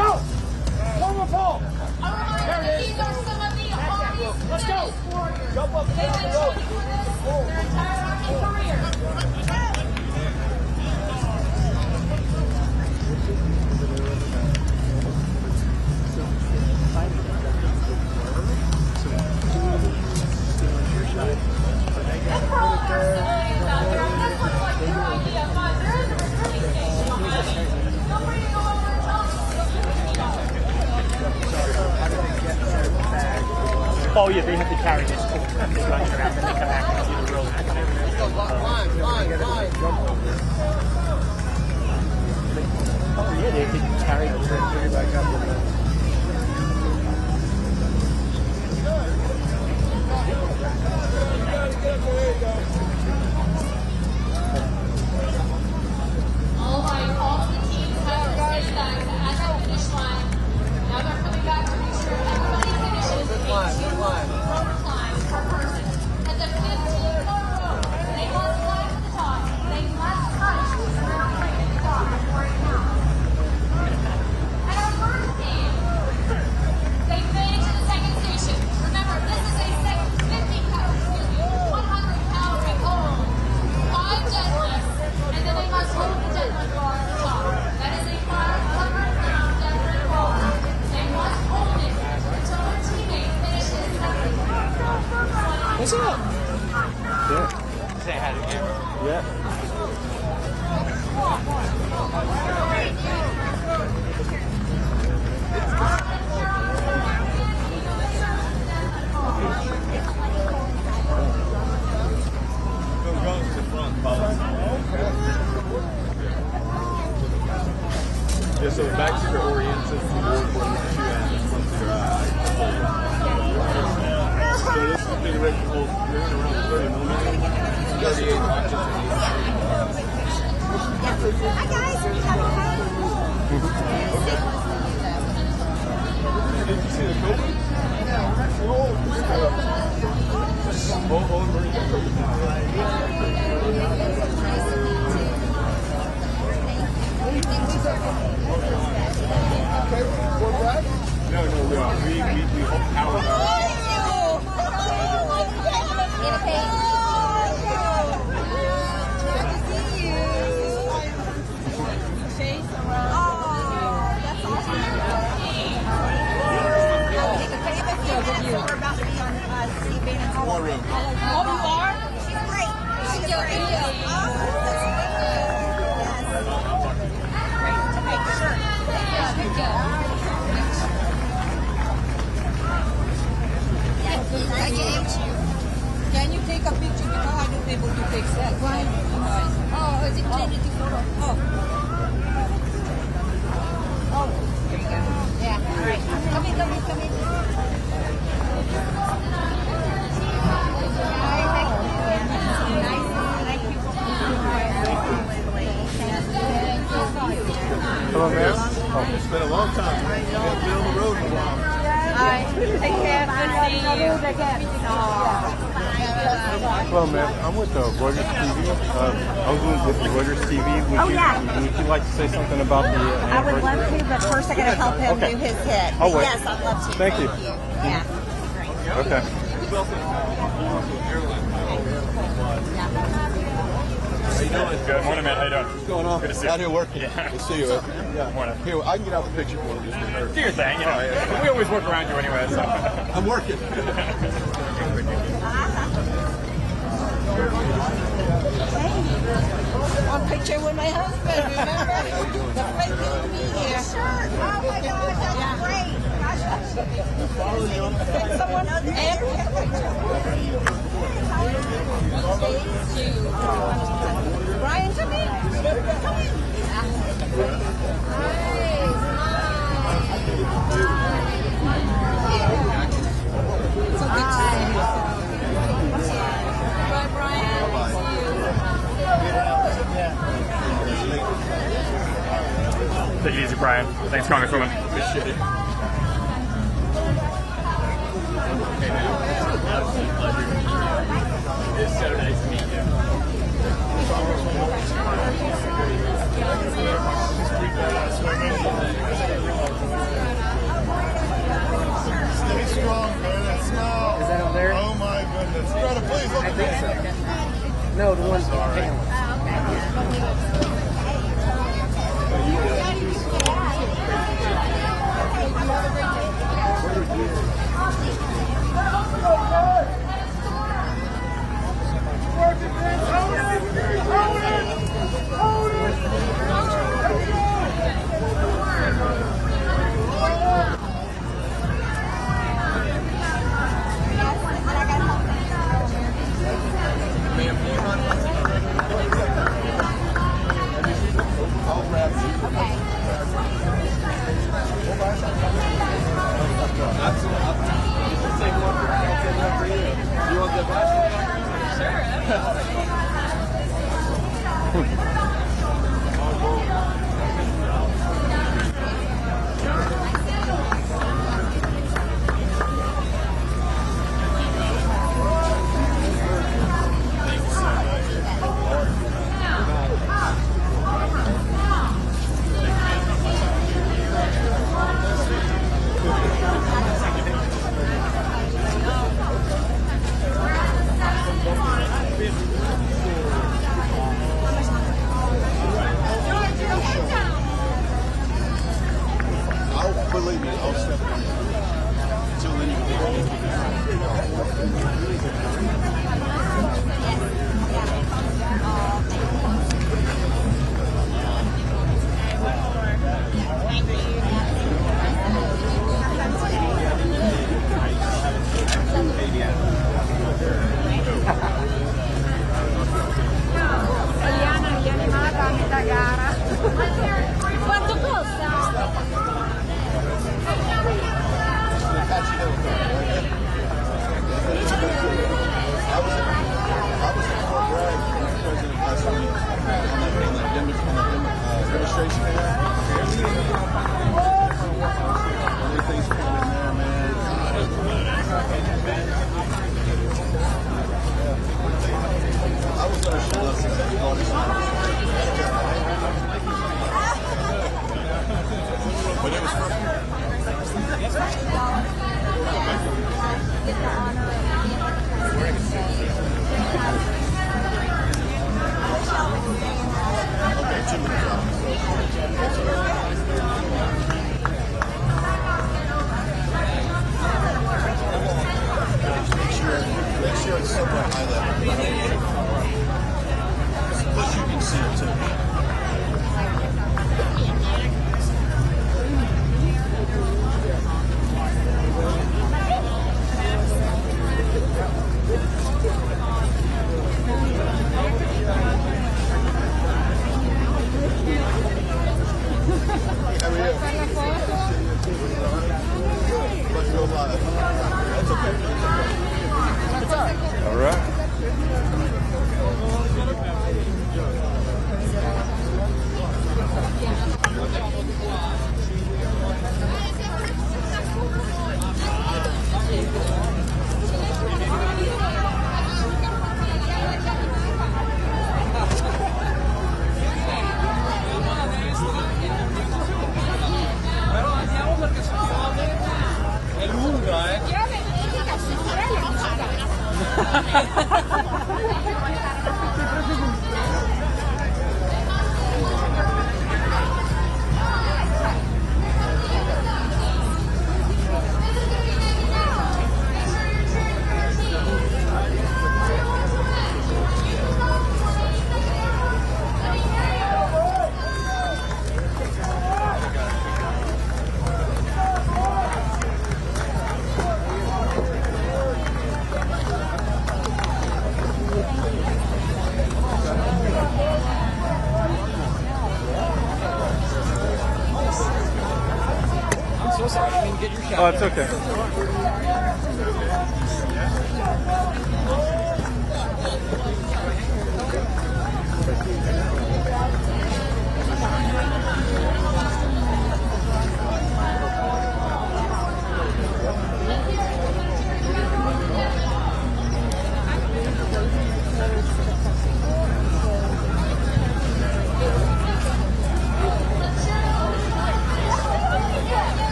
go! One more pull. There it is. These are some of the hardest. Let's go. Jump up and down the road. Their entire hockey career. And for all of our civilians out there, this looks like your idea of fun. There is a recruiting station behind me. Feel free to go over and tell me. Oh yeah, they have to carry this. They run it around and they come back and see the road. Oh yeah, they can carry it back up. All right, all the teams have to stay back at the finish line. Now they're coming back to make sure everybody finishes a 2-row climb per person. At the 15-car row, they must climb to the top. They must touch the center frame at the top before it counts. And our first team, they made it to the second station. Remember, this is a 100-calorie hold, 5 deadlifts, and then they must hold the deadlift bar at the top. That is a 500-pound deadlift hold. They must hold it until their teammate finishes second. What's up? Yeah. Say hi to him. Yeah. Yeah, so back to your oriented forward so this configuration holds you're in around 30 millimeters, 38 notches. Hi guys, Did you see the code? No, we hope power we're about to be on CB. More room. Oh, you are? She's great. She's great. Can you take a picture? Because I don't able to take that. Right. Oh, is it changing to photo? Oh. Oh, there you go. Yeah. All right. Come in. Hello, ma'am. Oh, it's been a long time. I've been on the road in a while. Hello, ma'am. I'm with Reuters TV. I was with Reuters TV. Would you like to say something about the I would love to, but first I got to help him do his hit. Oh, wait. Yes, I'd love to. Thank you. Yeah. Great. Okay. How you doing? Good morning, man. How you doing? What's going on? Good to see you. Out here working. Yeah. Good to see you. Yeah. Morning. Here, I can get out the picture for you. Just for her. Do your thing, you know. Yeah. We always work around you anyway, so. I'm working. One picture with my husband, remember? The fake here. Sure. Oh my God, that's great. Someone else Brian, come in. Come in. So good to see you. Bye, Brian. Take it easy, Brian. Thanks, Congresswoman. Appreciate it. It's so nice to meet you. I think so. No, the one's painless. Believe me, I'll step in until then Italiana rianimata a metà gara. Quanto costa? But it was make sure it's somewhat high level. Plus you can see it too. All right. Oh, it's okay.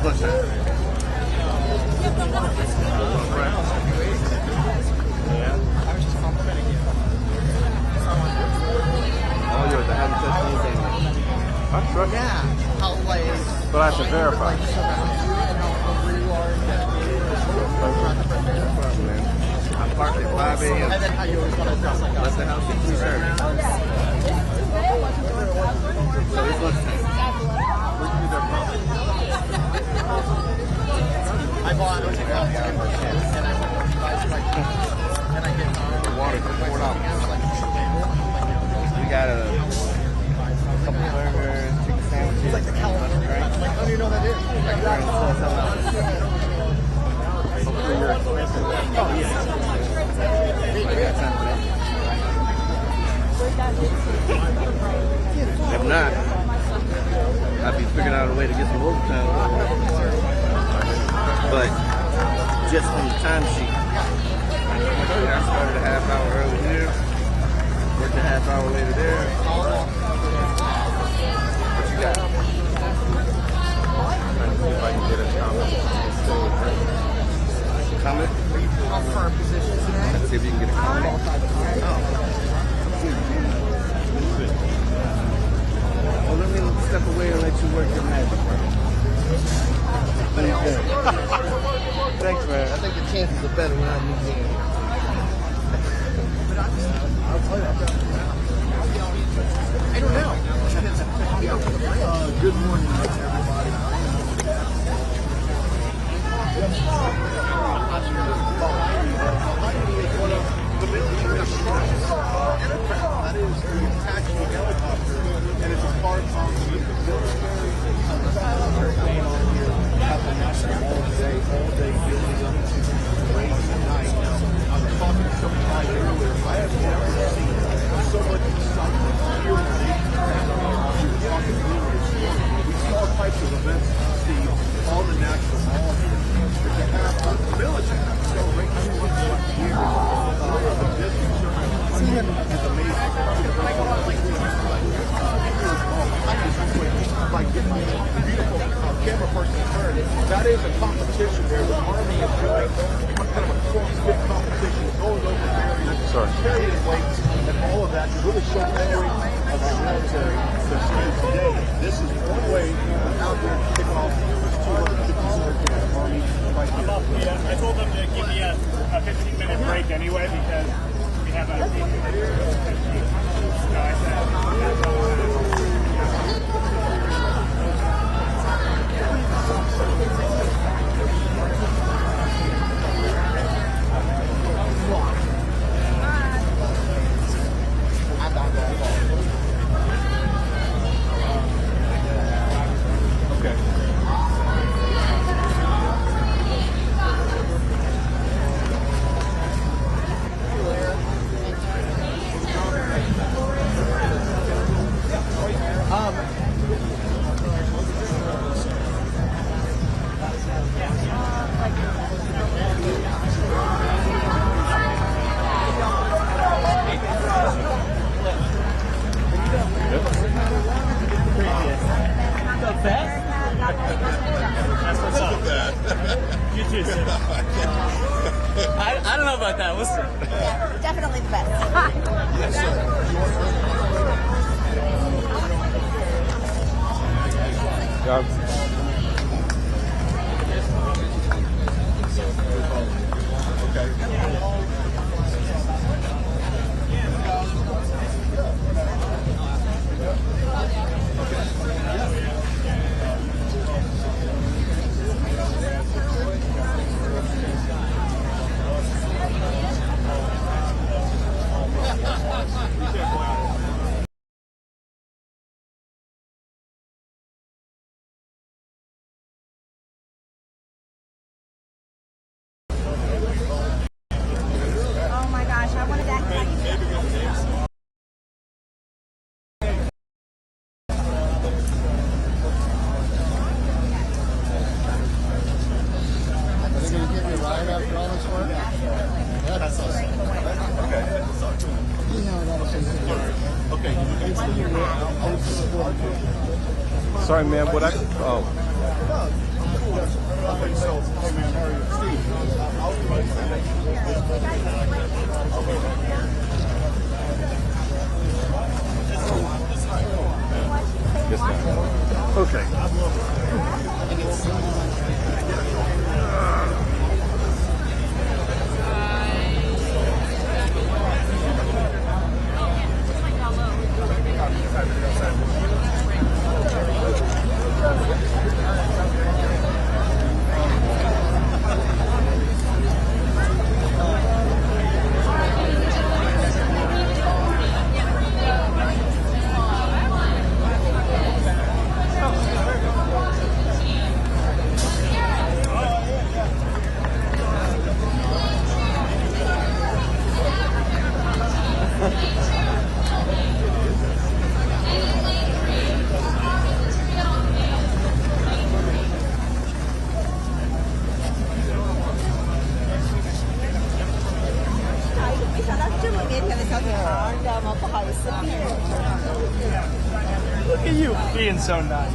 lunchtime. All yours. I haven't touched anything. I trust you. Yeah. Always. But I have to verify. I parked at 5 a.m. And then how you always want to dress like Less than how 6 Oh, yeah. So it's lunchtime. I bought a ticket out here and I went to buy some like and I get The water's $4. We got a couple burgers, chicken sandwiches. It's like the California. Right? Like, how do you know that is? Like, We're in $7. Hopefully you're expensive. Oh, yeah. I got time for that. If not, I'd be figuring out a way to get some overtime. But just on the timesheet, I started a half hour early here, worked a half hour later there. What you got? Trying to see if I can get a comment. Comment? for our positions today. Let's see if you can get a comment. Well, let me step away and let you work your magic. Thanks, man. I think the chances are better when I move in. I don't know. Good morning, everybody. That is the attached helicopter, and it's a part of the military. Staying on here, have the national all day building up to the race tonight. I was talking to somebody earlier. I have never seen so much excitement here in we see all types of events, Steve, all the national mall here. But to have the military celebrate 200 years of the district is amazing. Like getting my beautiful camera person turned. That is a competition there. The Army is doing kind of a CrossFit competition. It goes over carrying weights and all of that to really show glory of our military. So today, this is one way out there to kick off this 250th Army right here. I told them to give me a 15-minute break anyway because we have a I don't know about that. We'll see. Yeah, definitely the best. Oh my gosh, I wanted that. Are they going to give me a ride after all this work? Yeah, that's awesome. Okay. You know that'll say Sorry, man. What I This guy. Okay. Look at you being so nice.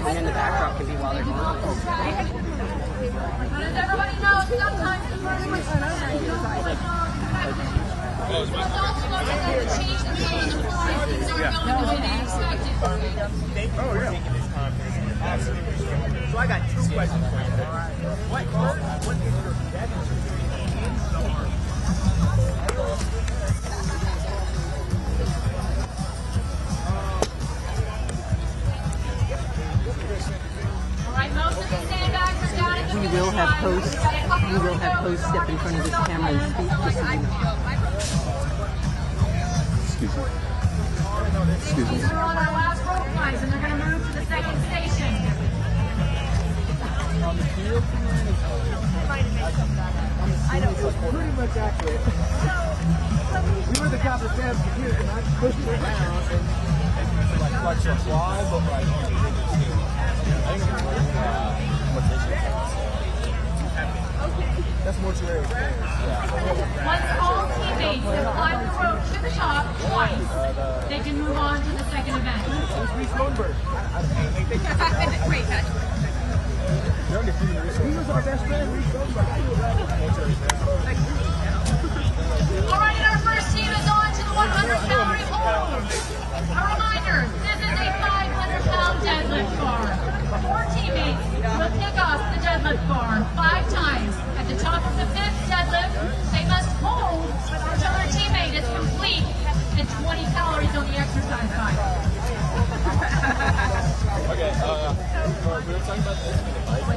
And then the backdrop can be while they're going. But as everybody knows, sometimes the first one change the middle of the flight. Things aren't going the way they expected. So I got two questions for you. What is your best We will have posts. We will have posts step in front of this camera and speak. Just so you know. Excuse me. Excuse me. We're on our last rope flights and they're going to move to the second station. on the field, pretty much accurate. We were the top of Sam's computer, and I pushed it around and like some fly, but like I think that's mortuary. Once all teammates have climbed the rope to the top twice, they can move on to the second event. Wait, guys. He was our best friend, Reese Goldberg. All right, and our first team is on to the 100-calorie hold. A reminder, this is a 500-pound deadlift bar. 4 teammates will pick up the deadlift bar 5 times. At the top of the 5th deadlift, they must hold until their teammate is complete and 20 calories on the exercise bike. Okay, we were talking about this in the bike.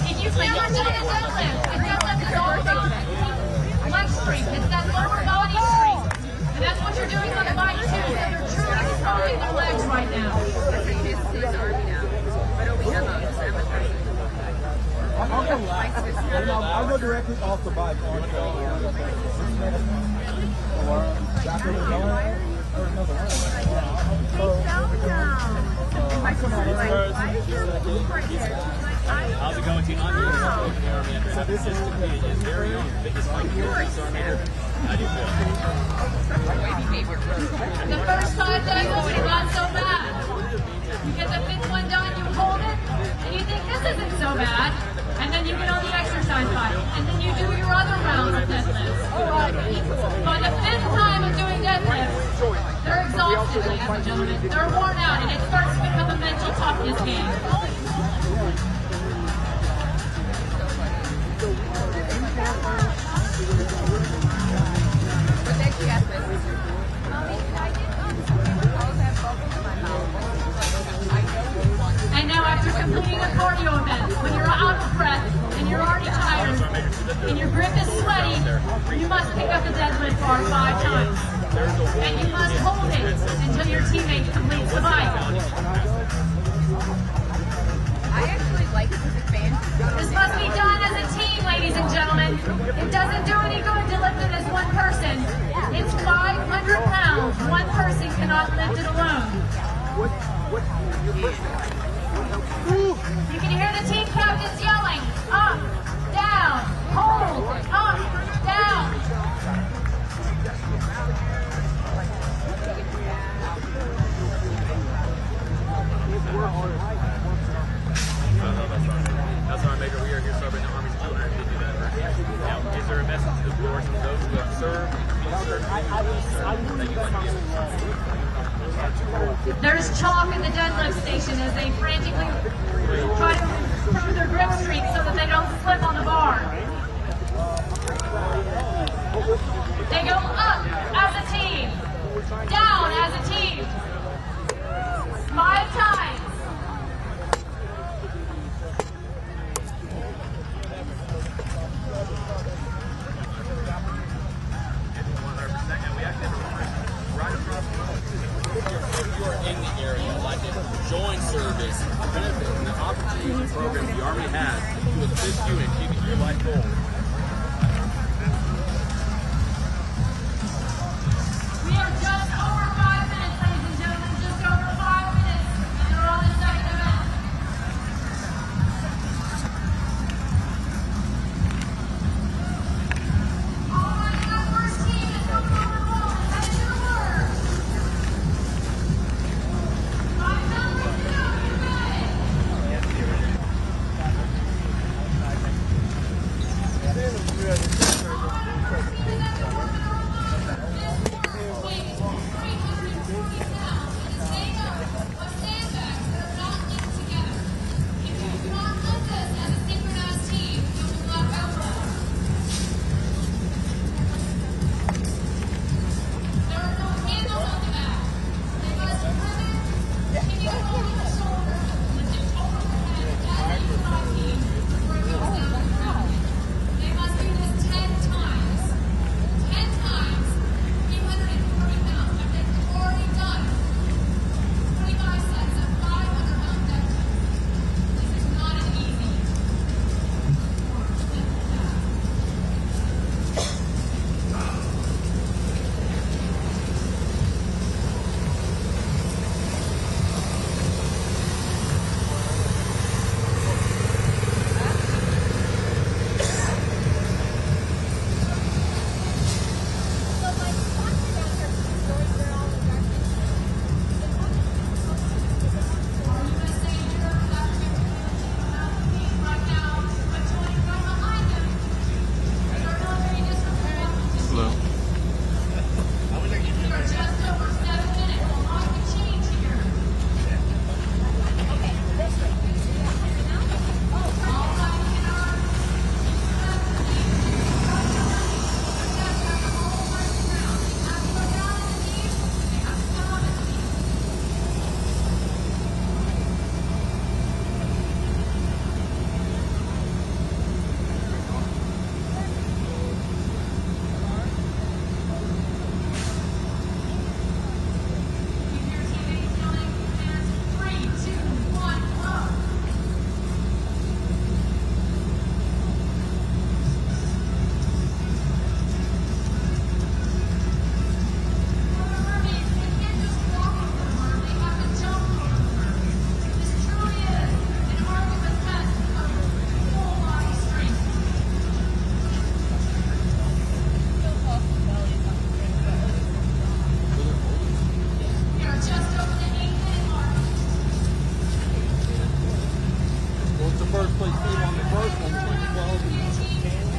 If you've never done a deadlift, a deadlift is all about leg strength. It's that lower body strength. And that's what you're doing on the bike too. So you're truly throwing their legs right now. I'll go directly off the bike. How's it going, team? I'm doing well. So this is very biggest fight here in the Army. How do you feel? The first 5 days wasn't gone so bad. You get the 5th one done, you hold it, and you think this isn't so bad. And then you get on the exercise bike, and then you do your other rounds of deadlifts. By the 5th time of doing deadlifts, they're exhausted, ladies and gentlemen. They're worn out, and it starts to become a mental toughness game. And now after completing a cardio event, when you're out of breath and you're already tired and your grip is sweaty, you must pick up the deadlift bar 5 times. And you must hold it until your teammate completes the bike. I actually like it because it's fancy. This must be done as a team, ladies and gentlemen. It doesn't do any good to lift it as one person. It's 500 pounds. One person cannot lift it alone. You can hear the team captains yelling, up, down, hold, up, down. That's why I make it. We are here serving the Army's 250th anniversary. Now, is there a message to the board from those who have served, that you want to give? There's chalk in the deadlift station as they frantically try to improve their grip strength so that they don't slip on the bar. They go up as a team, down as a team, 5 times. In the area, like to join service, benefit from the opportunities and programs the Army has to assist you in achieving your life goals. We are just over 5 minutes, ladies and gentlemen, just over 5 minutes, and they're on the second event. All right, our first team is from number 1, headed to the water. 5 calories down, you're ready. place stable on the first one, 12 and 10.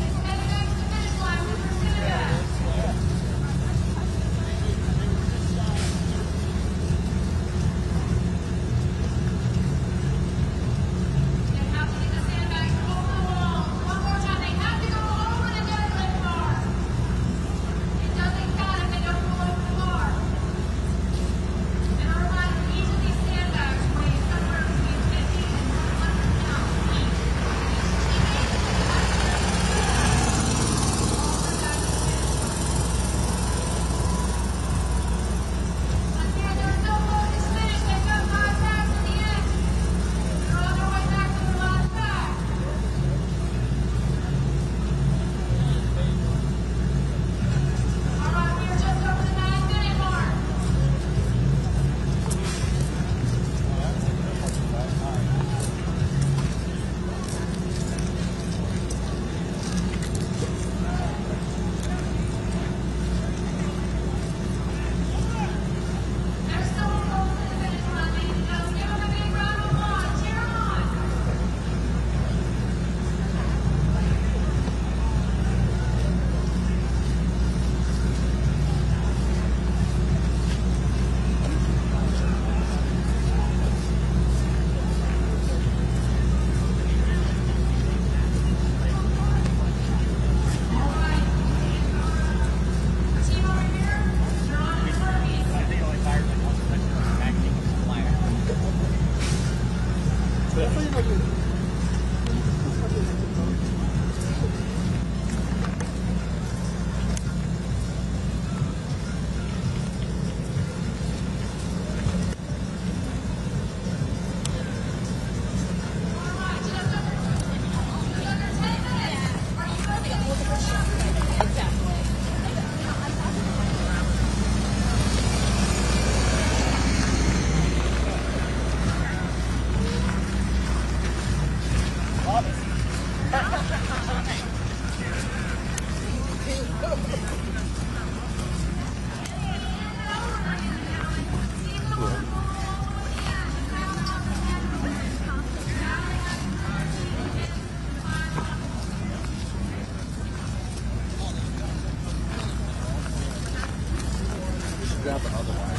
Grab the other one.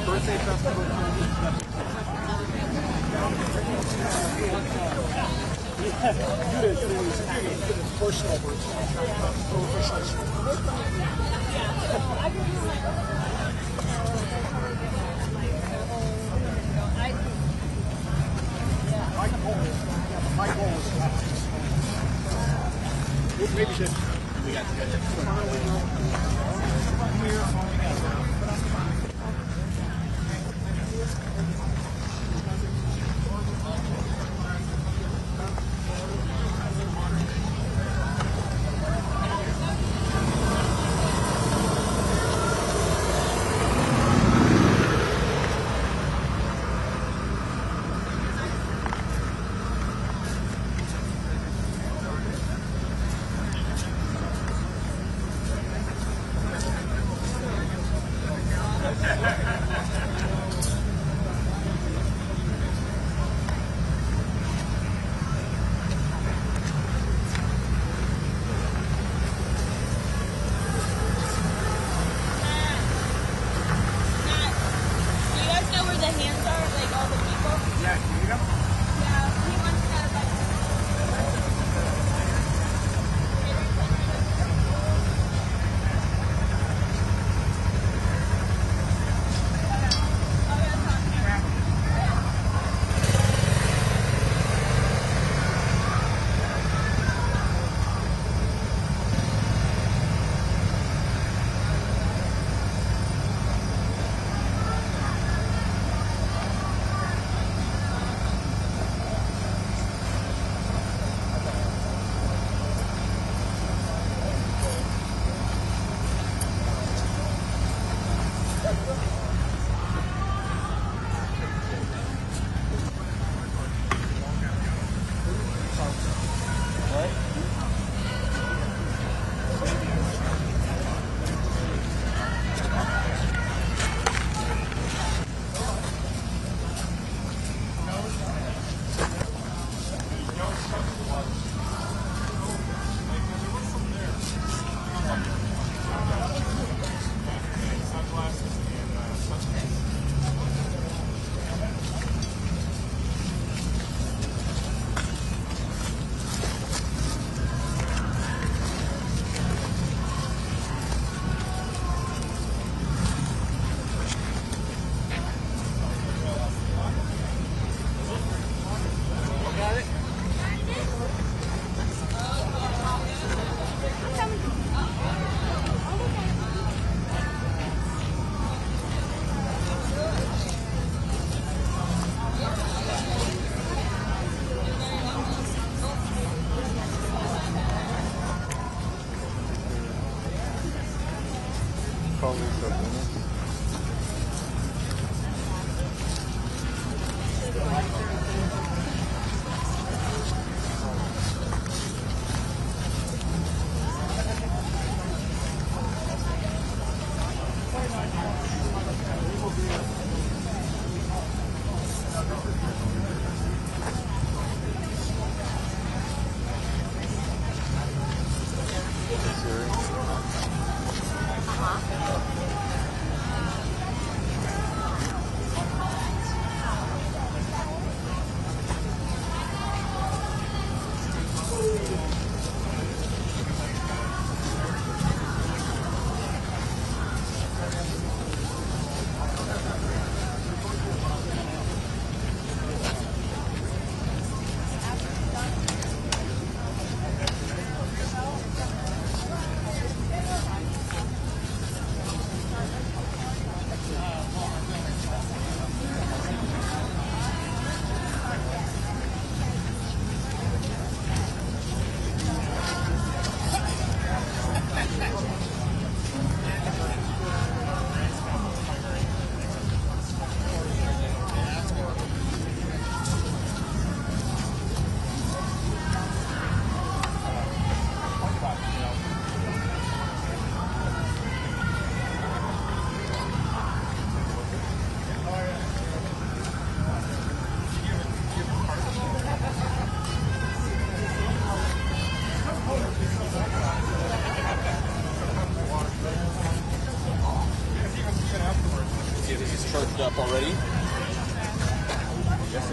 Birthday festival. Personal my goal is maybe just we got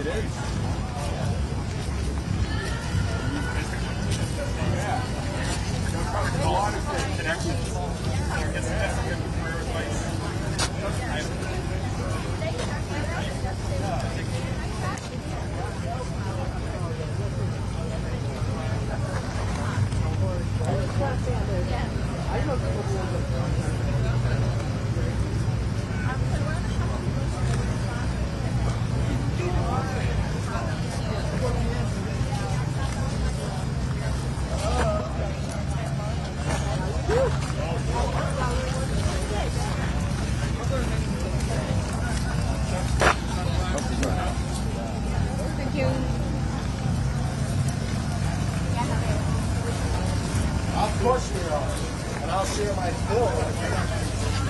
it is. Thank you. Of course we are. And I'll share my bill.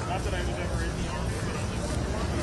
Not that I was ever in the Army.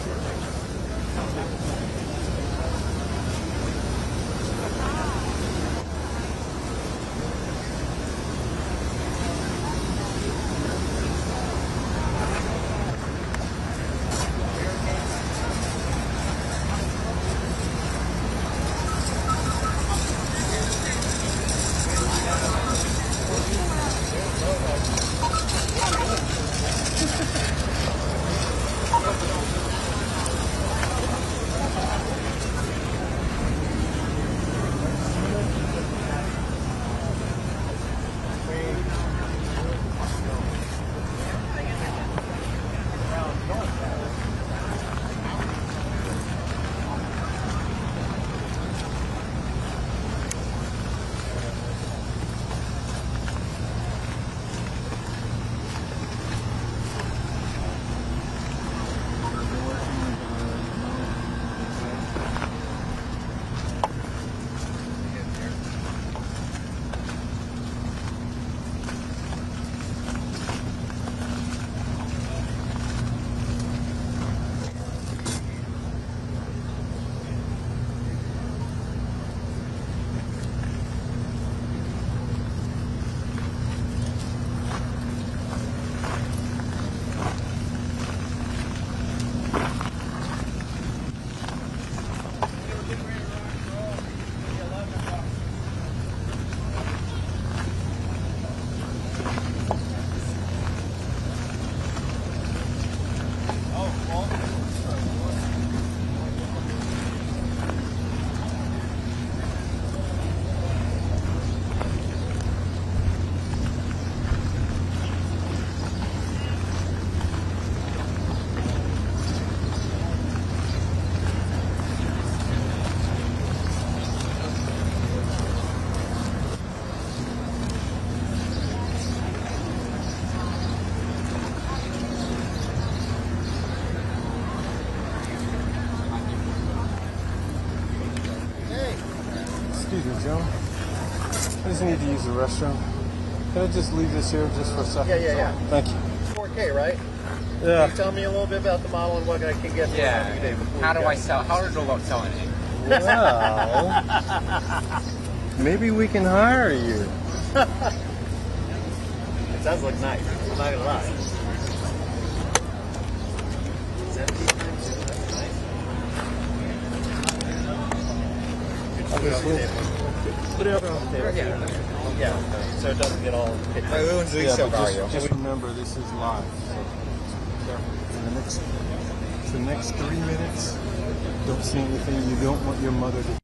Excuse me, Joe. I just need to use the restroom. Can I just leave this here just for a second? Yeah. Thank you. 4K, right? Yeah. Can you tell me a little bit about the model and what I can get for Yeah. every day before How we do go? I sell? How do I go about selling it? Well, maybe we can hire you. It sounds like nice. I'm not gonna lie. 17 times 2, that's nice. Put it up on the table. Yeah. So it doesn't get all hit. Yeah, but just remember, this is live. So careful. For the next 3 minutes, don't say anything you don't want your mother to.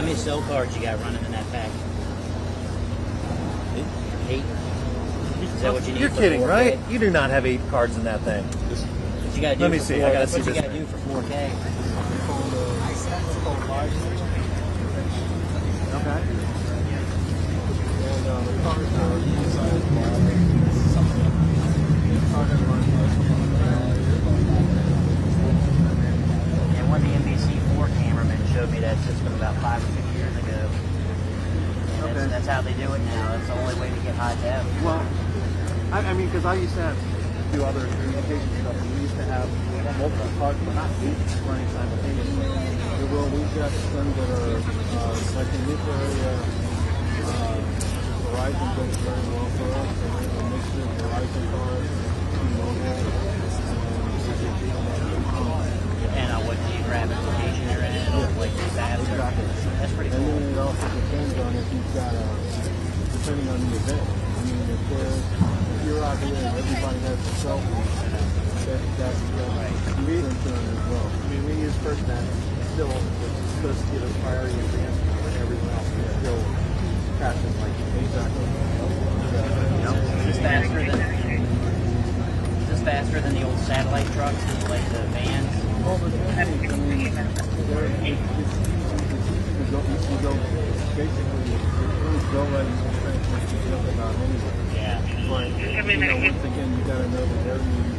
many cell cards you got running in that pack? 8? Is that what you need? You're for kidding, 4K? right? You do not have 8 cards in that thing. What you gotta do Let me for see. 4K? I gotta see What you this gotta thing. do for 4K? Okay. And the cards are inside the bottom. And one of the NBC4 cameramen showed me that system about 5 or 6 years ago. Okay. That's how they do it now. That's the only way to get high def. Well, I mean, because I used to do other communication stuff, and we used to have multiple cards, but not 8 running simultaneously. Well, we've got some that are like in this area. Verizon does very well for us. So we have a mixture of Verizon cards, T-Mobile, Depending on what geographic location you're in, it'll like disaster. Exactly. That's pretty And cool. then it also depends on if you've got depending on the event. I mean, if you're out here and everybody has a cell phone, that's concern as well. I mean, we use FirstNet still, it's supposed to give us priority advance when everyone else is still crashing like exactly. Is this faster than the old satellite trucks, like the vans? Well, but I mean, you go basically, it's go letting the transmission just about anywhere. Yeah. But, once again, you got to know that they're using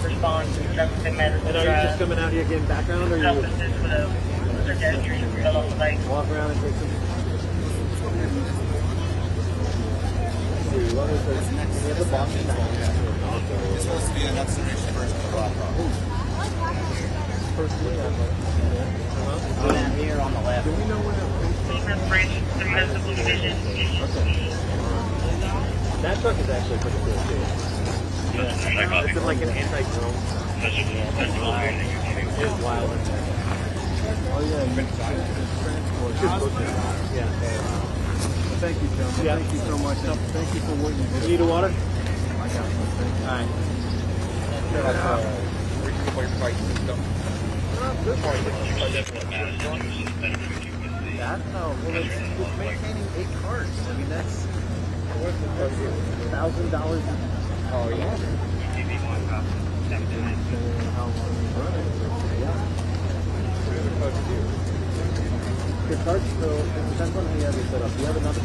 Response to traffic matters. And are you just coming out here getting background, or you walk around and take some? What was the next? We have the box. It's supposed to be an observation version of the rock problem. First look at Go down here on the left. Do we know when that truck is actually pretty cool too. Yeah. It's like an anti-drone. It's wild in there. Oh yeah, transport. Yeah. Thank you, gentlemen. Yeah. Thank you so much. And thank you for what you did. You need a water? I got one. Thank you. All right. Reasonable price system. I don't know. Well, it's maintaining 8 cars. I mean, that's $1,000. Oh, yeah. How long you run it? The cards still, it depends on how you have it set up. Do you have another,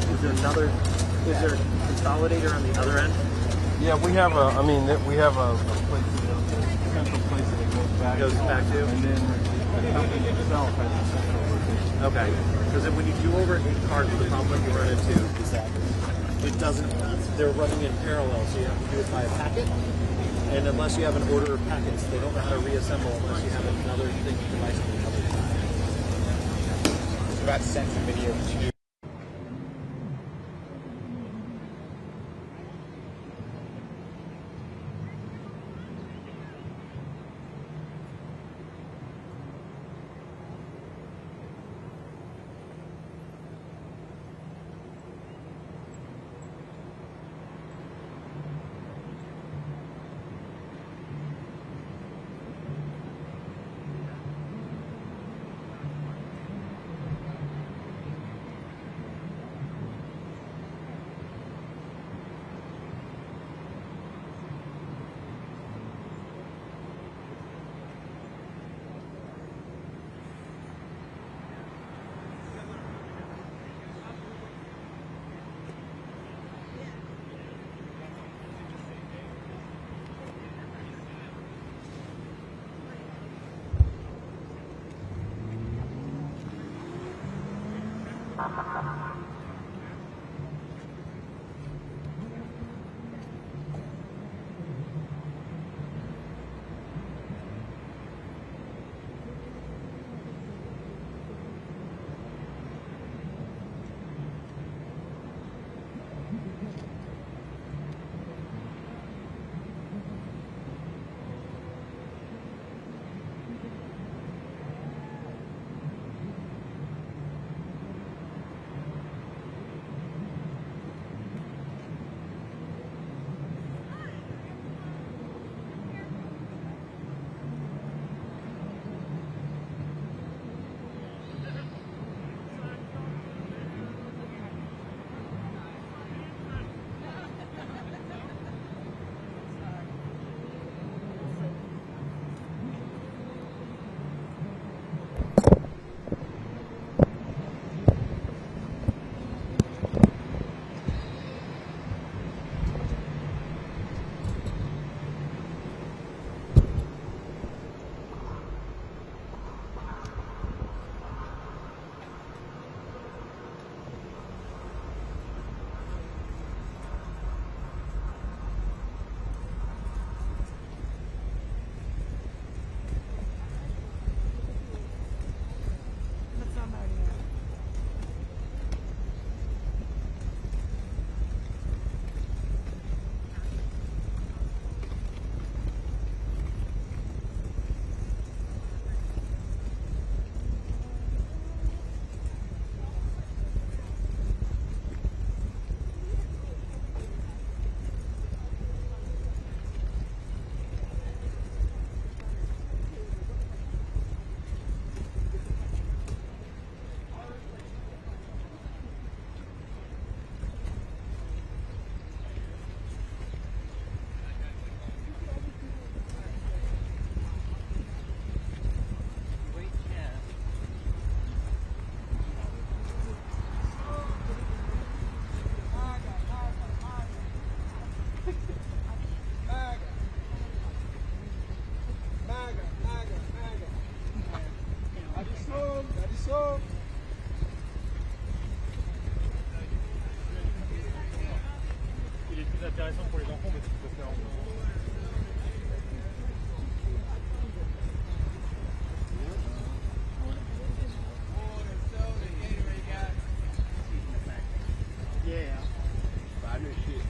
is there a consolidator on the other end? Yeah, we have we have a place, central place that it goes back to. And then the company itself has a central location. Okay. Because when you do over 8 cards, the problem you run into is that it doesn't, they're running in parallel, so you have to do it by a packet. And unless you have an order of packets, they don't know how to reassemble unless you have another thing device on the other side. That sent a video to What's up? Il est plus intéressant pour les enfants, mais tu peux faire en Yeah. But I knew shit.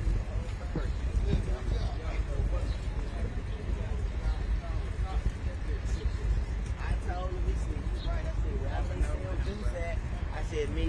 I told him, he said, you right. I said, well, I said, do that. I said, me.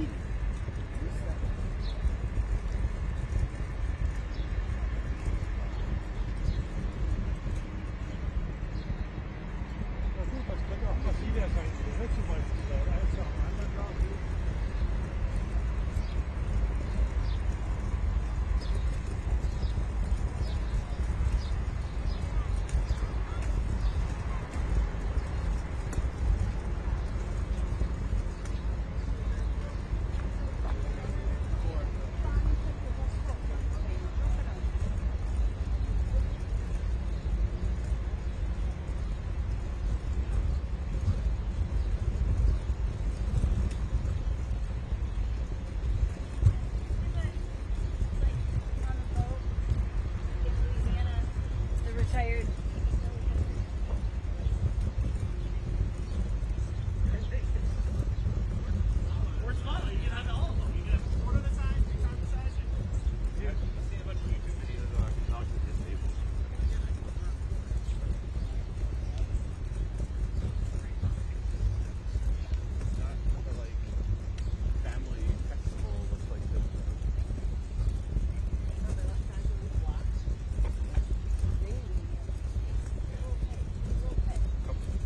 Retired. Or smaller, you can have all of them. You can have a quarter the size, 3 times the size. Yeah, I've seen a bunch of YouTube videos on how to disable. Not like family flexible looks like this.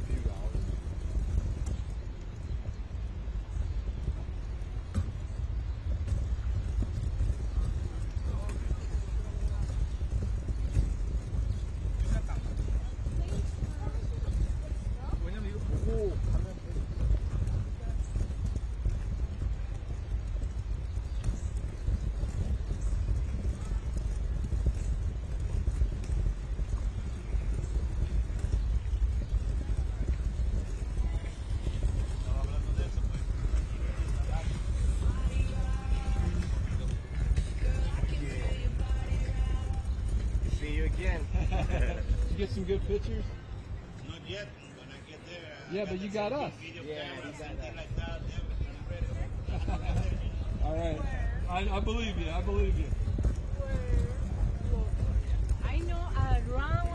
Few dollars. 왜냐면 이거 보고 가면 돼. See you again. You get some good pictures? Not yet. When I get there, Yeah, but you got us. video Yeah, camera, you got something us. like that. Then I'm ready. All right. I believe you. I believe you. I know around.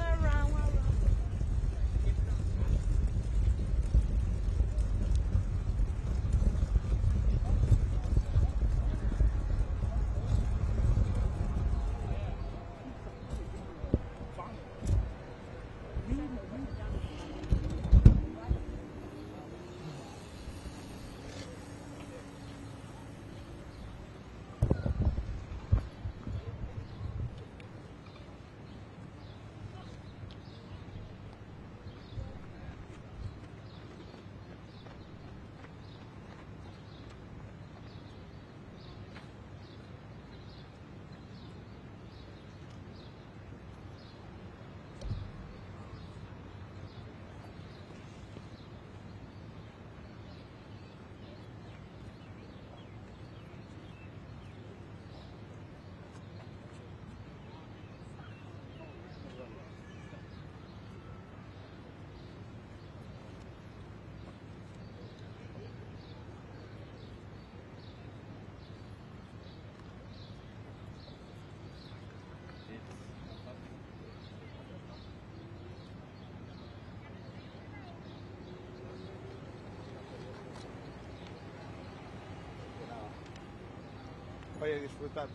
Vaya a disfrutar.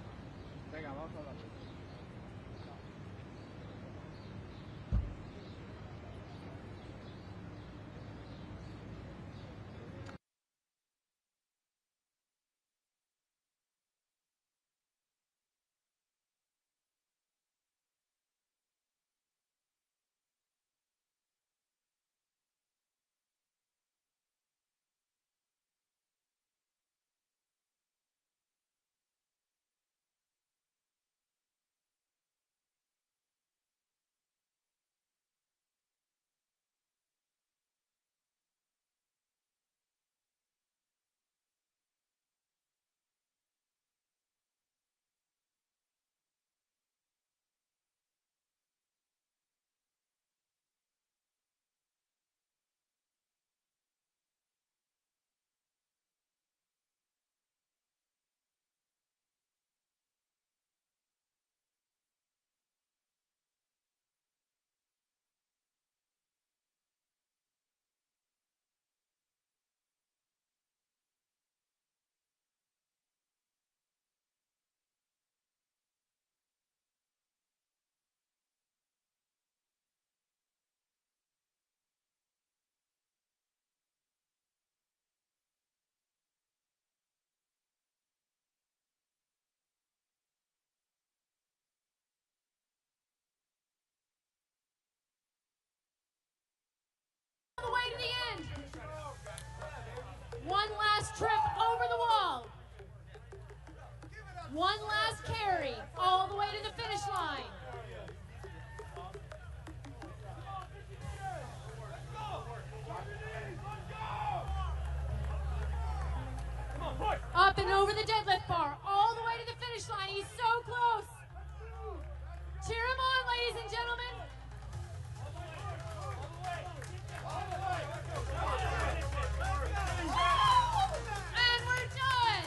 Venga, vamos a hablar. Up and over the deadlift bar, all the way to the finish line. He's so close. Cheer him on, ladies and gentlemen. And we're done.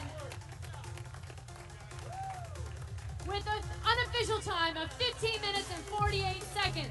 With an unofficial time of 15 minutes and 48 seconds.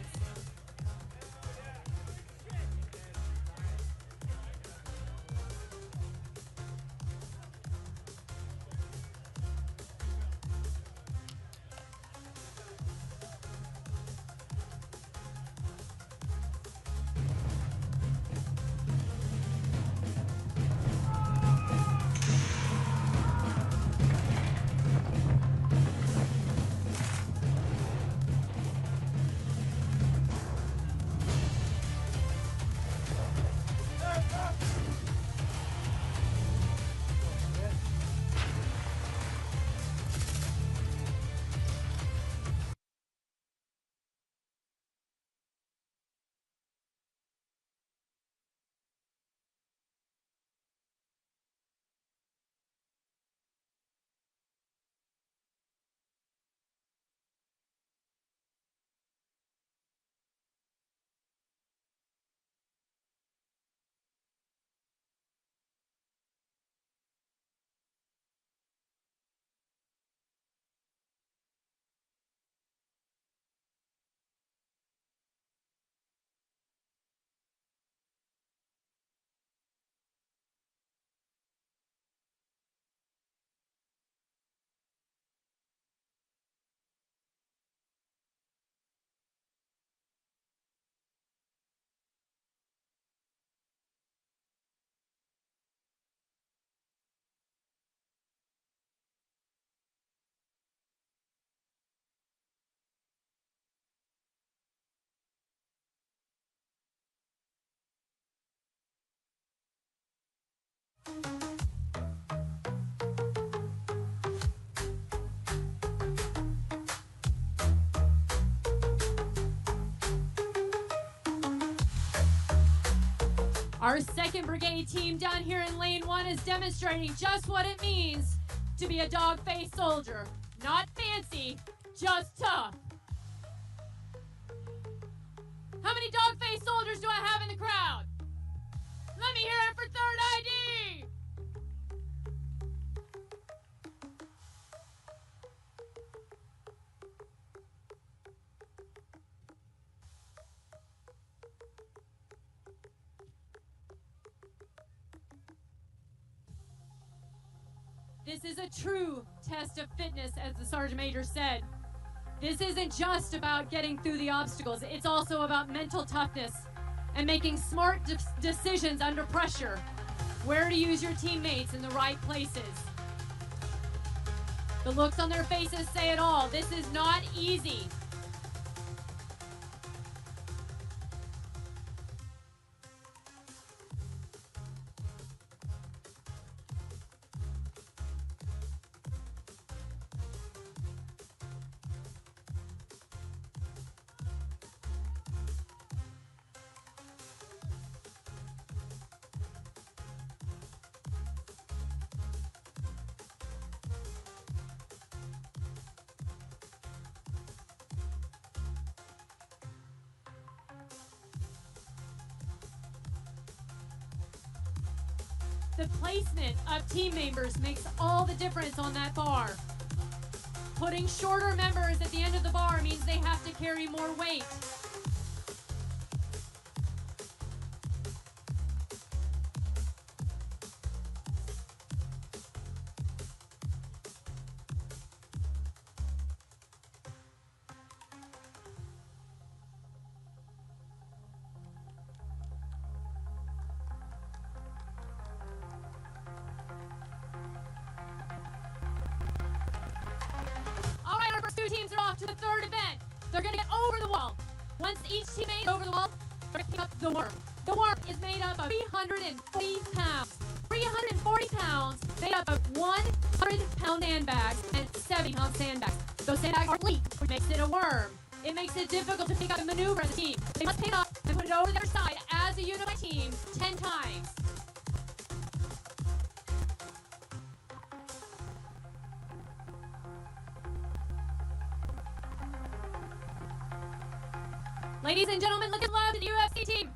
Our 2nd Brigade team down here in Lane 1 is demonstrating just what it means to be a dog-faced soldier. Not fancy, just tough. How many dog-faced soldiers do I have in the crowd? Let me hear it for 3rd ID! This is a true test of fitness, as the Sergeant Major said. This isn't just about getting through the obstacles, it's also about mental toughness and making smart decisions under pressure. Where to use your teammates in the right places. The looks on their faces say it all. This is not easy. The placement of team members makes all the difference on that bar. Putting shorter members at the end of the bar means they have to carry more weight. Teams are off to the 3rd event. They're going to get over the wall. Once each teammate is over the wall, they're going to pick up the worm. The worm is made up of 340 pounds. 340 pounds made up of 100-pound sandbags and 70-pound sandbags. Those sandbags are leak, which makes it a worm. It makes it difficult to pick up and maneuver as a team. They must pick it up and put it over the other side as a unified team 10 times. Ladies and gentlemen, look at love to the UFC team.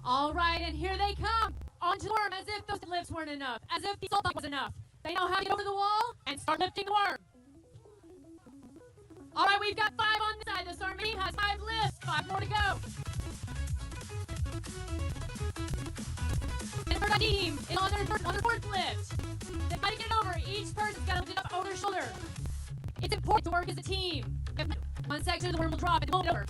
All right, and here they come. Onto the worm as if those lifts weren't enough, as if the salt was enough. They know how to get over the wall and start lifting the worm. All right, we've got 5 on this side. This army has 5 lifts, 5 more to go. And the third team is on their 4th lift. They got to get it over. Each person's got to lift it up over their shoulder. It's important to work as a team. One section of the worm will drop and move it over.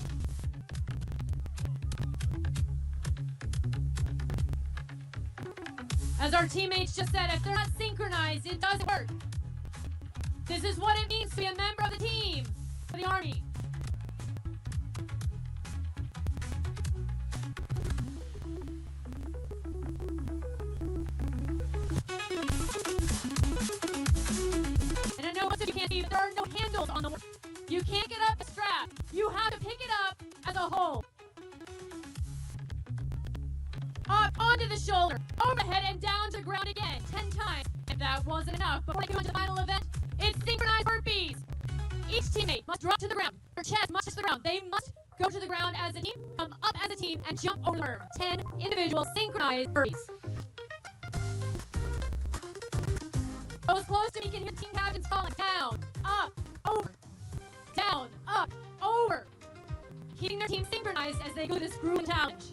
As our teammates just said, if they're not synchronized, it doesn't work. This is what it means to be a member of the team for the Army. And I know most of you can't see, but there are no handles on the worm. You can't get up the strap. You have to pick it up as a whole. Up onto the shoulder, over the head, and down to the ground again, 10 times. If that wasn't enough, before we go into the final event, it's synchronized burpees. Each teammate must drop to the ground. Their chest must touch the ground. They must go to the ground as a team, come up as a team, and jump over the worm. 10 individual synchronized burpees. Those close to me can hear the team captains calling down, up, over, down, up, over. Keeping their team synchronized as they go this grueling challenge.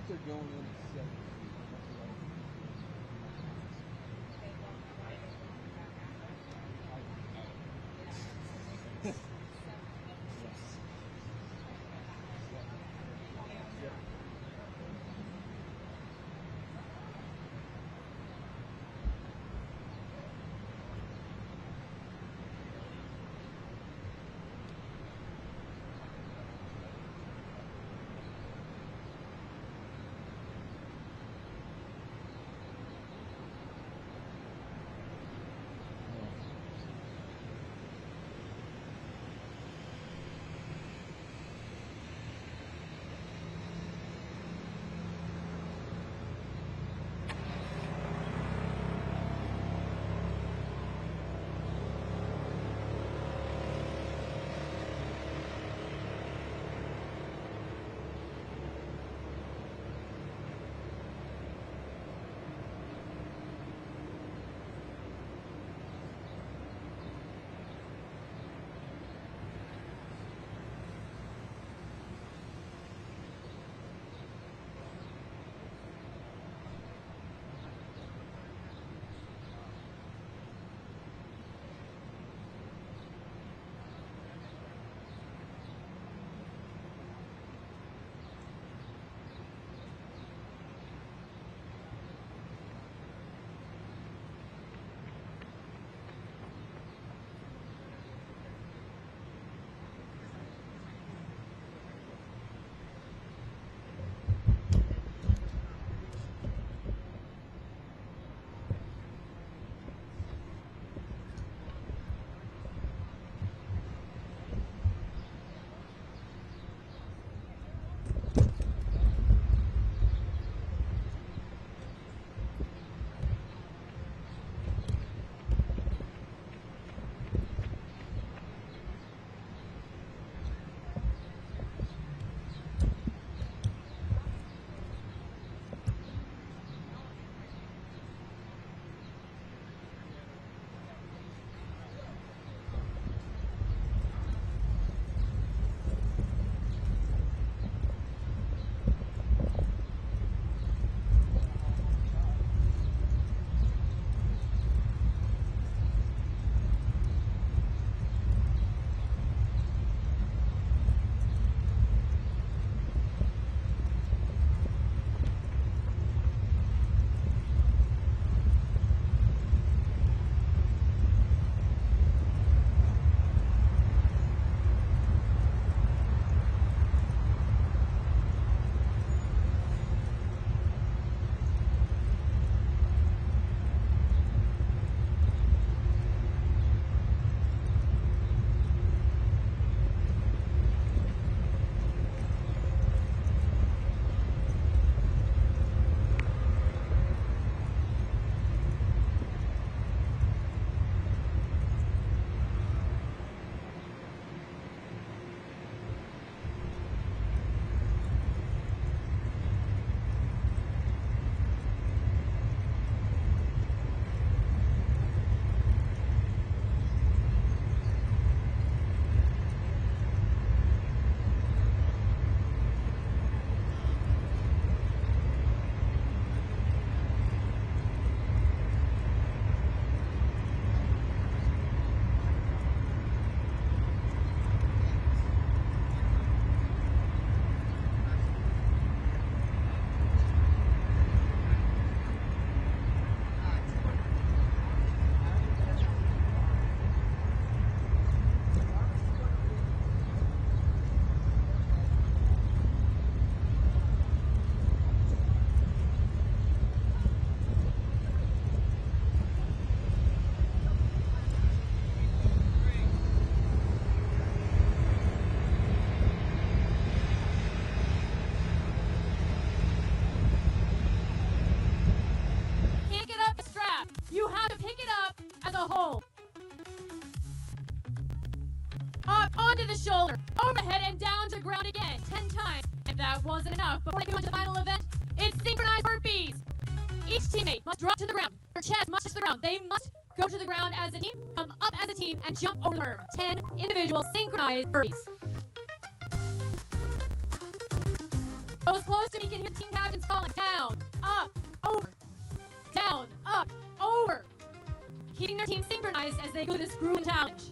weights are going in at 7 feet. onto the shoulder, overhead and down to the ground again, 10 times. If that wasn't enough, before they go on to the final event, it's synchronized burpees. Each teammate must drop to the ground. Their chest must touch the ground. They must go to the ground as a team, come up as a team, and jump over the curb. 10 individual synchronized burpees. Those close to me can hear team captains calling down, up, over, down, up, over. Keeping their team synchronized as they go this grueling challenge.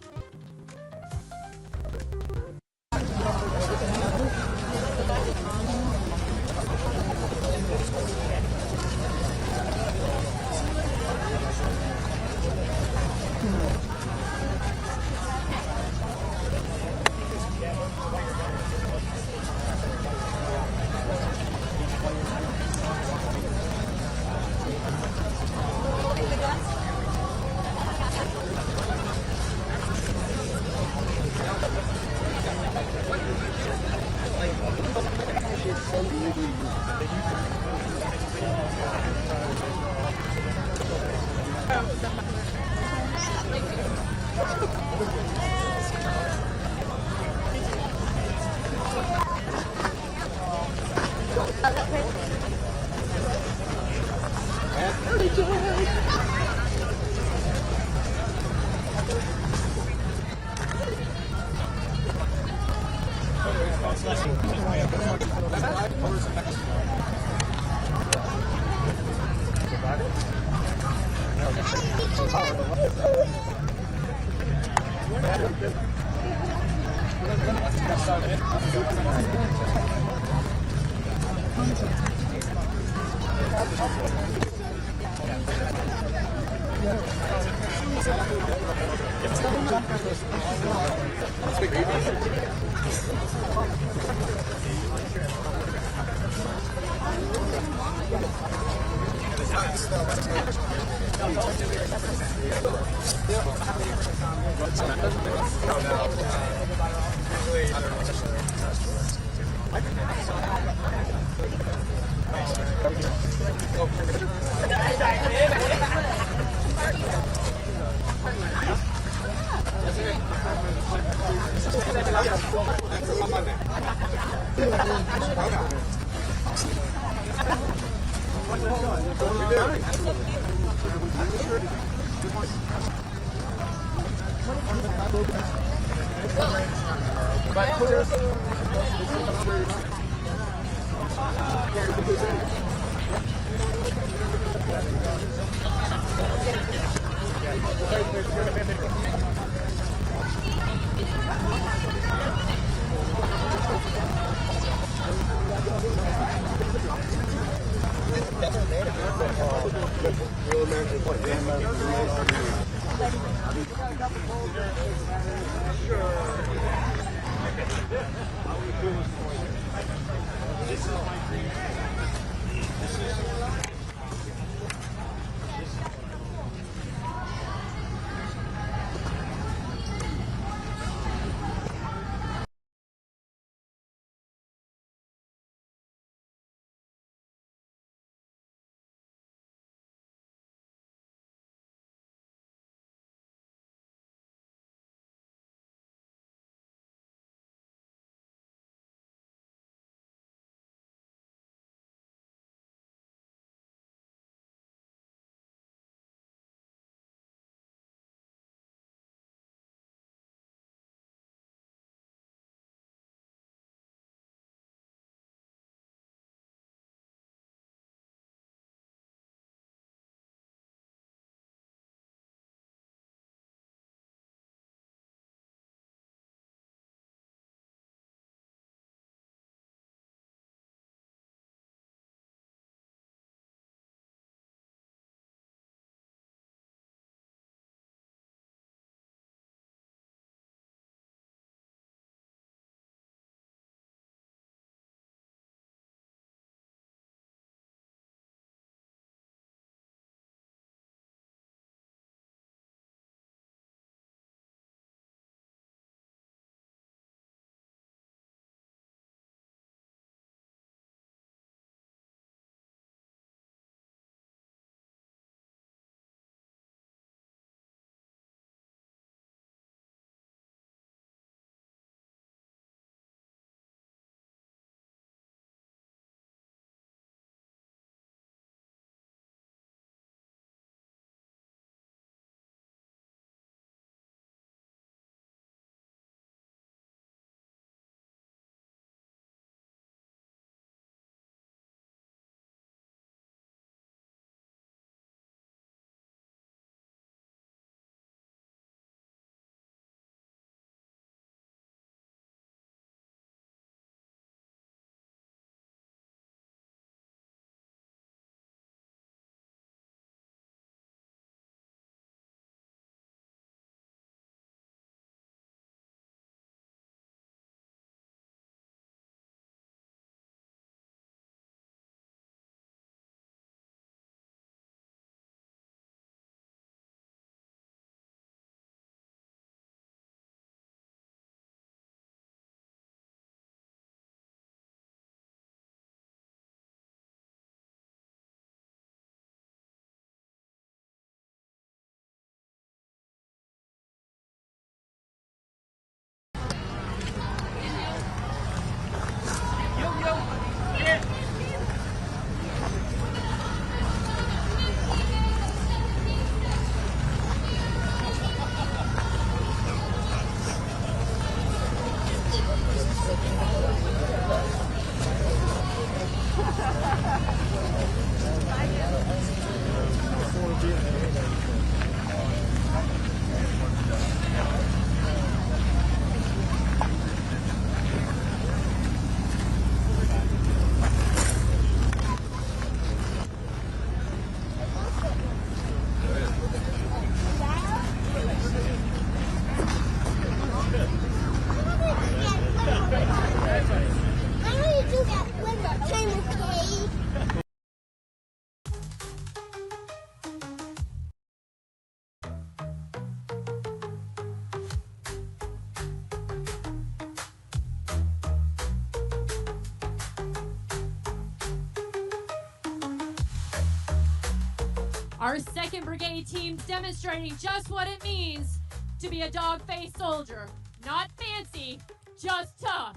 Our 2nd Brigade team's demonstrating just what it means to be a dog-faced soldier. Not fancy, just tough.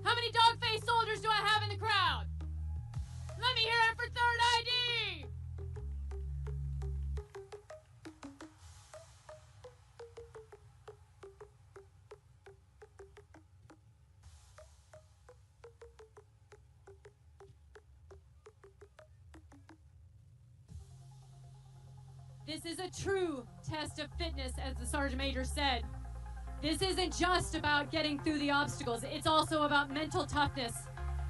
How many dog-faced soldiers do I have in the crowd? Let me hear it for 3rd ID! This is a true test of fitness, as the Sergeant Major said. This isn't just about getting through the obstacles, it's also about mental toughness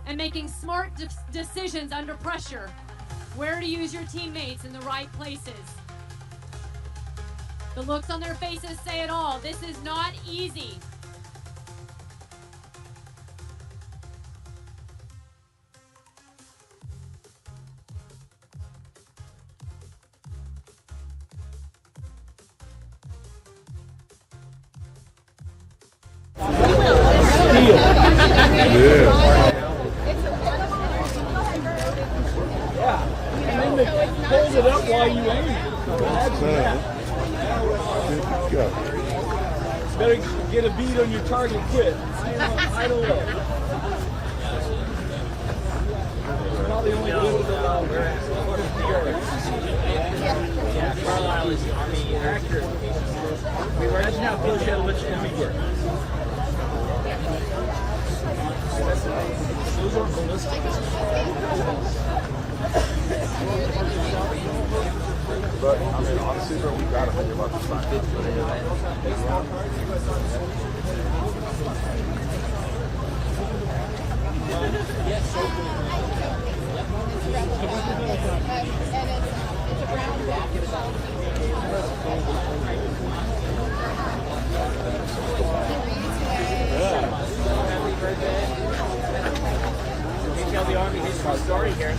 and making smart decisions under pressure, where to use your teammates in the right places. The looks on their faces say it all. This is not easy. Hold it up while you aim. Better get a bead on your target quick. I don't know. Probably only good with Yeah, Carlisle is the Army accurate. Imagine how close you had to let your enemy get. Those are ballistic. But I mean, honestly, bro, we gotta think about the science. You tell the Army history story here.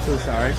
So sorry.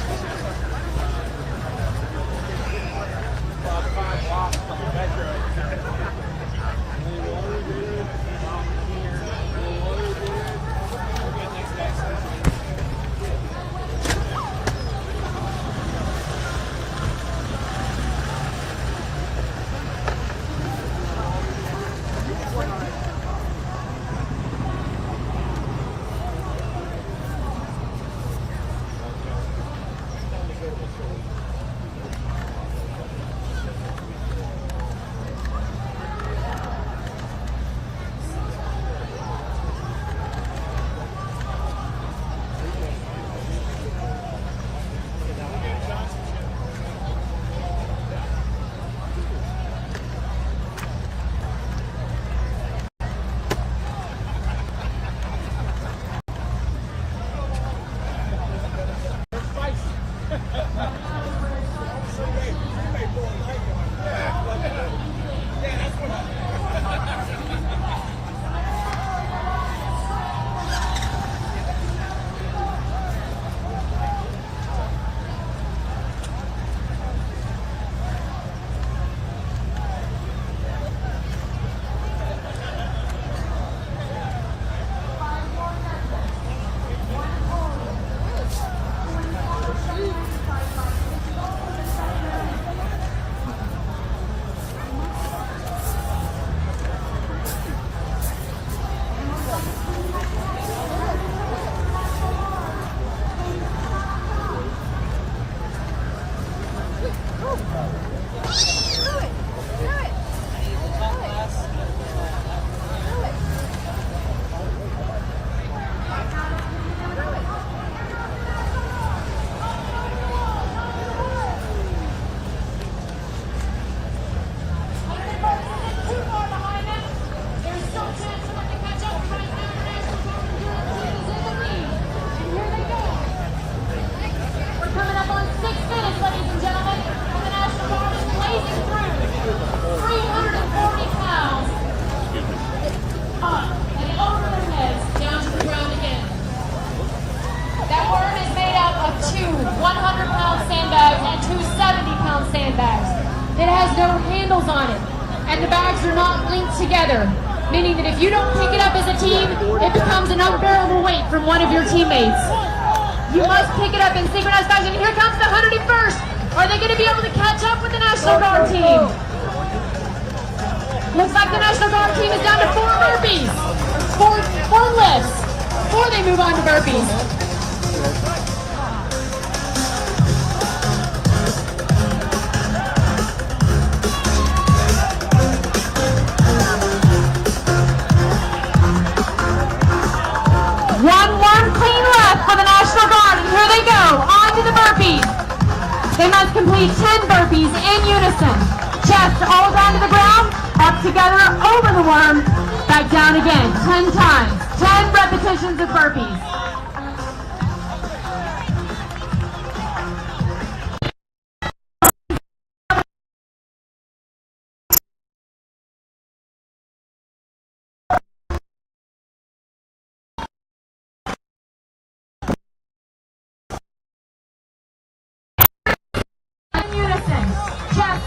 that has no handles on it, and the bags are not linked together, meaning that if you don't pick it up as a team, it becomes an unbearable weight from one of your teammates. You must pick it up in synchronized fashion. Here comes the 101st. Are they going to be able to catch up with the National Guard team? Looks like the National Guard team is down to 4 burpees, 4 lifts, before they move on to burpees. One clean left for the National Guard, and here they go, on to the burpees. They must complete 10 burpees in unison. Chest all down to the ground, up together, over the worm, back down again, 10 times. 10 repetitions of burpees.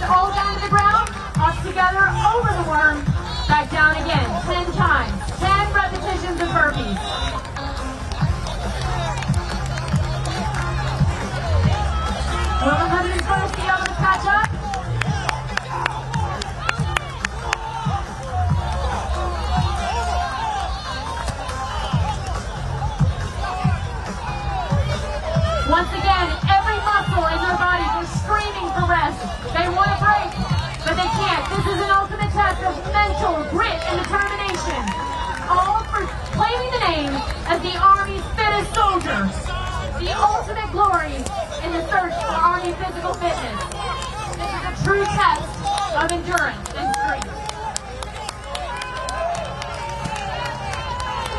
All down to the ground, up together, over the worm, back down again, 10 times, 10 repetitions of burpees. Will the 101st be able to catch up? Once again, every muscle in their bodies is screaming for rest. They want a break, but they can't. This is an ultimate test of mental grit and determination. All for claiming the name as the Army's fittest soldier. The ultimate glory in the search for Army physical fitness. This is a true test of endurance and strength.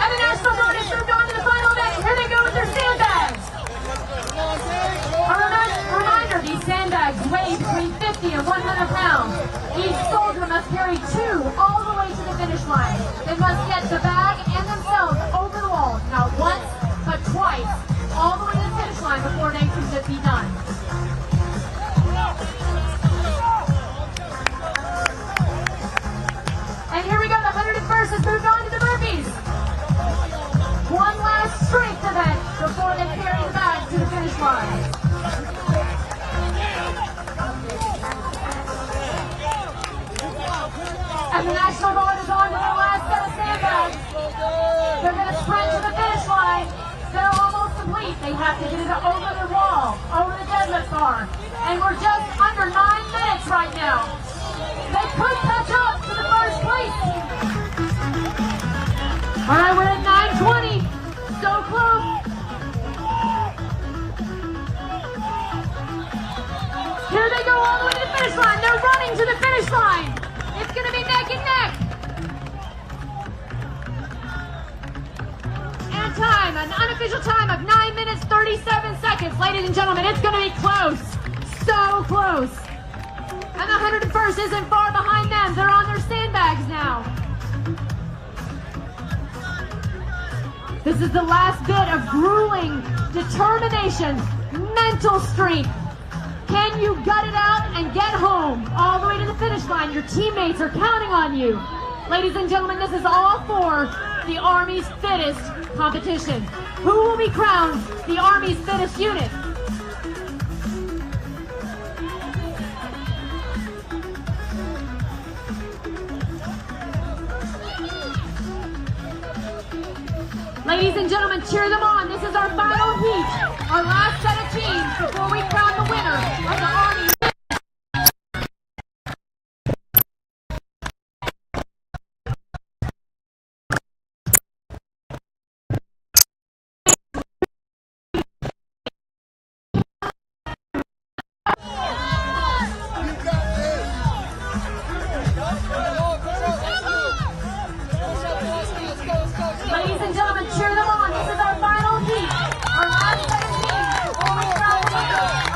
And the National Guard has moved on to the final event. Here they go with their sandbags. A reminder, these sandbags weigh between 50 and 100 pounds. Each soldier must carry 2 all the way to the finish line. They must get the bag and themselves over the wall, not once, but twice, all the way to the finish line before they can be done. And here we go, the 101st has moved on to the burpees. One last strength event before they carry the bag to the finish line. And the National Guard is on to their last set of sandbags. They're going to sprint to the finish line. They're almost complete. They have to get it over the wall, over the deadlift bar. And we're just under 9 minutes right now. They could catch up to the first place. All right, we're at 9:20. So close. Here they go all the way to the finish line. They're running to the finish line. It's going to be neck and neck. And time, an unofficial time of 9 minutes, 37 seconds. Ladies and gentlemen, it's going to be close. So close. And the 101st isn't far behind them. They're on their sandbags now. This is the last bit of grueling determination, mental strength. Can you gut it out and get home all the way to the finish line? Your teammates are counting on you. Ladies and gentlemen, this is all for the Army's fittest competition. Who will be crowned the Army's fittest unit? Ladies and gentlemen, cheer them on. This is our final heat, our last set of teams before we crown the winner of the Army. Ladies and gentlemen, cheer them on. This is our final heat, our last set of teams before we crown the winner.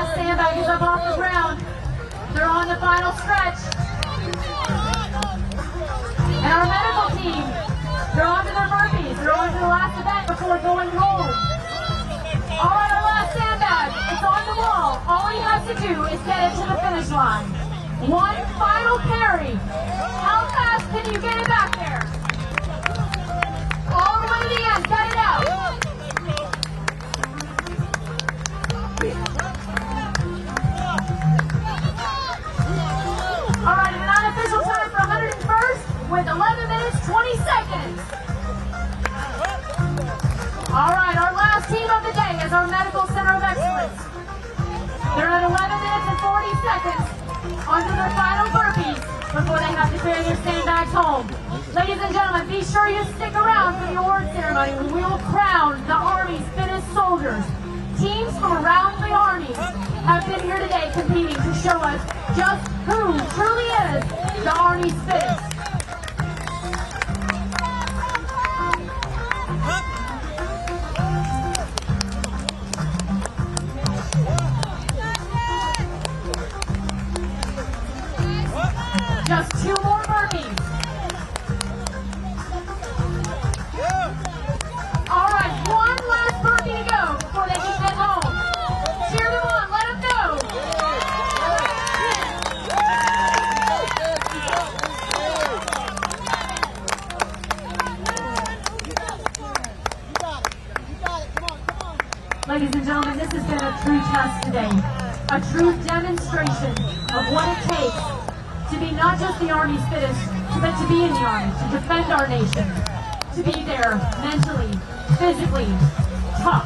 last sandbag is up off the ground. They're on the final stretch. And our medical team, they're on to their burpees. They're on to the last event before going home. All right, our last sandbag. It's on the wall. All he has to do is get it to the finish line. One final carry. How fast can you get it back there? All the way to the end. Get it out. All right, an unofficial time for 101st with 11 minutes, 20 seconds. All right, our last team of the day is our Medical Center of Excellence. They're at 11 minutes and 40 seconds onto their final burpees before they have to carry their sandbags home. Ladies and gentlemen, be sure you stick around for the award ceremony when we will crown the Army's fittest soldiers. Teams from around the Army have been here today competing to show us just who truly is the Army's fittest. Just 2 more burpees. All right, one last burpee to go before they can head home. Cheer them on, let them know. Ladies and gentlemen, this has been a true test today. A true demonstration of what it takes to be not just the Army's fittest, but to be in the Army, to defend our nation, to be there mentally, physically, tough,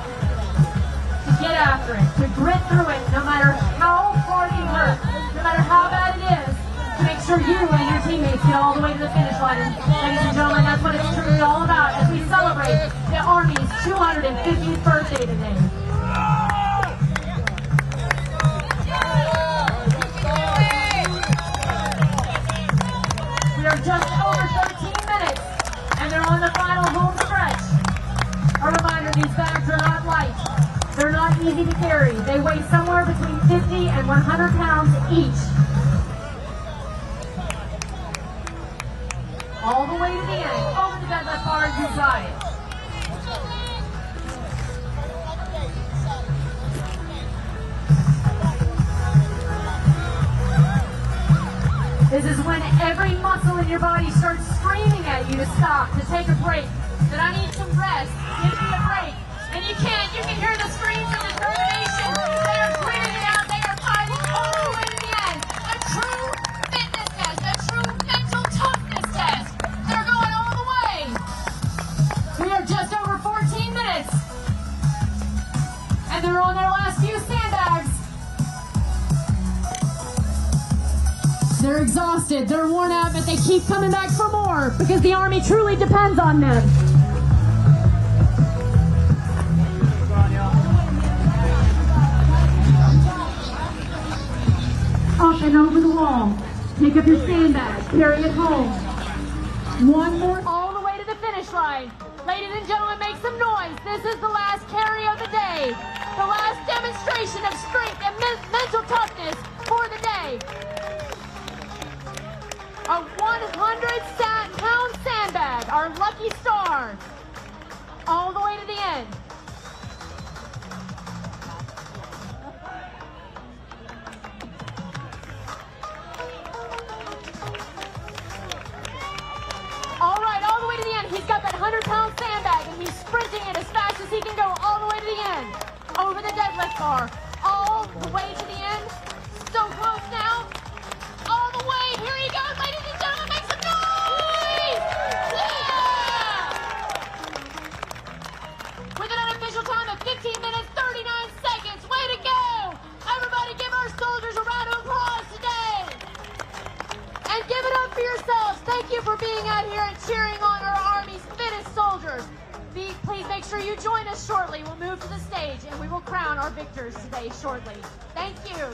to get after it, to grit through it, no matter how hard you hurt, no matter how bad it is, to make sure you and your teammates get all the way to the finish line. And ladies and gentlemen, that's what it's truly all about as we celebrate the Army's 250th birthday today. They're just over 13 minutes, and they're on the final home stretch. A reminder, these bags are not light. They're not easy to carry. They weigh somewhere between 50 and 100 pounds each. All the way to the end. Over the deadlift bar, you got it. This is when every muscle in your body starts screaming at you to stop, to take a break, that I need some rest, give me a break. And you can't. You can hear the screams of determination. They are screaming it out. They are fighting all the way to the end. A true fitness test, a true mental toughness test. They're going all the way. We are just over 14 minutes. And they're on their last few sandbags. They're exhausted, they're worn out, but they keep coming back for more because the Army truly depends on them. Up and over the wall. Pick up your sandbag, carry it home. One more, all the way to the finish line. Ladies and gentlemen, make some noise. This is the last carry of the day. The last demonstration of strength and mental toughness for the day. A 100-pound sandbag, our lucky star, all the way to the end. All right, all the way to the end. He's got that 100-pound sandbag, and he's sprinting it as fast as he can go all the way to the end. Over the deadlift bar, all the way to the end. So close now. All the way. Here he goes, ladies and gentlemen. Make some noise! Yeah! With an unofficial time of 15 minutes, 39 seconds. Way to go! Everybody give our soldiers a round of applause today. And give it up for yourselves. Thank you for being out here and cheering on our Army's fittest soldiers. Please make sure you join us shortly. We'll move to the stage and we will crown our victors today shortly. Thank you.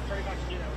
pretty much, you know,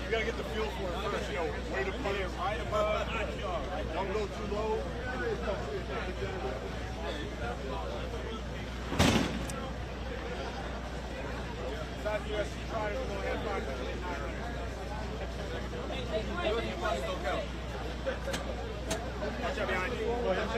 You gotta get the feel for it first, you know, way to put it right above, don't go too low. South US trying to go ahead watch out behind you. Go ahead.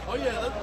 Oh yeah, that's